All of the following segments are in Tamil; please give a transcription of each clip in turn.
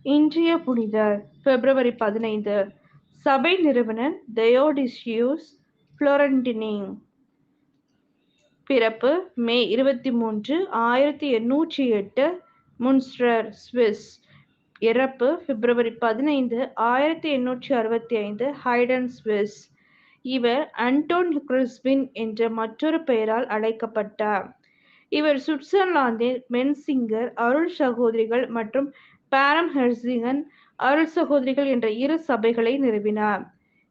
இன்றைய புனிதர் பிப்ரவரி 15. சபை நிறுவனர் தெயோடிசியூஸ் புளோரண்டினி. பிறப்பு மே 23, 1808 முன்ஸ்டர், சுவிஸ். இறப்பு பிப்ரவரி 15, 1865 ஹைடன், சுவிஸ். இவர் அன்டோன் கிறிஸ்பின் என்ற மற்றொரு பெயரால் அழைக்கப்பட்டார். இவர் சுவிட்சர்லாந்தில் மென்சிங்கர் அருள் சகோதரிகள் மற்றும் பாரம் ஹெர்சிகன் அருள் சகோதரிகள் என்ற இரு சபைகளை நிறுவினார்.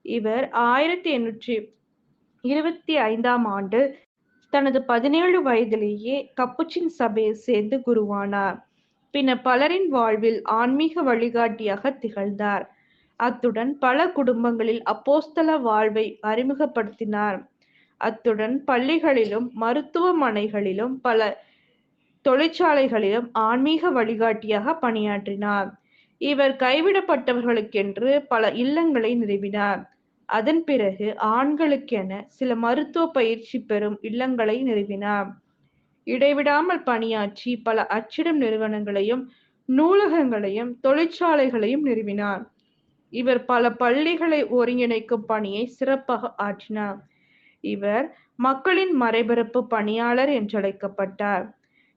இவர் 1825ஆம் ஆண்டு தனது 17 வயதிலேயே கப்புச்சின் சபையை சேர்ந்து குருவானார். பின்னர் பலரின் வாழ்வில் ஆன்மீக வழிகாட்டியாக திகழ்ந்தார். அத்துடன் பல குடும்பங்களில் அப்போஸ்தல வாழ்வை அறிமுகப்படுத்தினார். அத்துடன் பள்ளிகளிலும் மருத்துவமனைகளிலும் பல தொழிற்சாலைகளிலும் ஆன்மீக வழிகாட்டியாக பணியாற்றினார். இவர் கைவிடப்பட்டவர்களுக்கென்று பல இல்லங்களை நிறுவினார். அதன் பிறகு ஆண்களுக்கென சில மருத்துவ பயிற்சி பெறும் இல்லங்களை நிறுவினார். இடைவிடாமல் பணியாற்றி பல அச்சிடும் நிறுவனங்களையும் நூலகங்களையும் தொழிற்சாலைகளையும் நிறுவினார். இவர் பல பள்ளிகளை ஒருங்கிணைக்கும் பணியை சிறப்பாக ஆற்றினார். இவர் மக்களின் மறைபரப்பு பணியாளர் என்றழைக்கப்பட்டார்.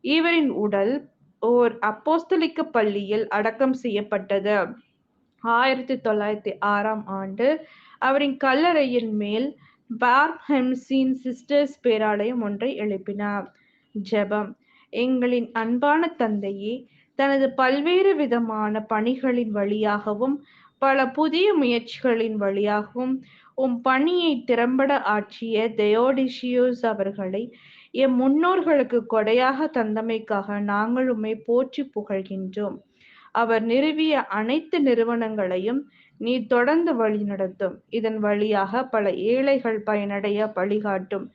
இவரின் உடல் ஓர் அப்போஸ்தலிக்க பள்ளியில் அடக்கம் செய்யப்பட்டது. 1906ஆம் ஆண்டு அவரின் கல்லறையின் மேல் பார்ம்ஹெம்ஸின் சிஸ்டர்ஸ் பேராலயம் ஒன்றை எழுப்பினார். ஜெபம். எங்களின் அன்பான தந்தையே, தனது பல்வேறு விதமான பணிகளின் வழியாகவும் பல புதிய முயற்சிகளின் வழியாகவும் உம் பணியை திறம்பட ஆற்றிய தெயோடிசியூஸ் அவர்களை எம் முன்னோர்களுக்கு கொடையாக தந்தமைக்காக நாங்கள் உம்மை போற்றி புகழ்கின்றோம். அவர் நிறுவிய அனைத்து நிறுவனங்களையும் நீர் தொடர்ந்து வழிநடத்தும். இதன் வழியாக பல ஏழைகள் பயனடைய வழிகாட்டும்.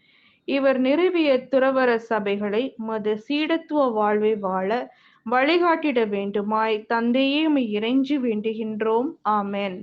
இவர் நிறுவிய துறவற சபைகளை உமது சீடத்துவ வாழ்வை வாழ வழிகாட்டிட வேண்டுமாய் தந்தையே உம்மை இறைஞ்சி வேண்டுகின்றோம். ஆமென்.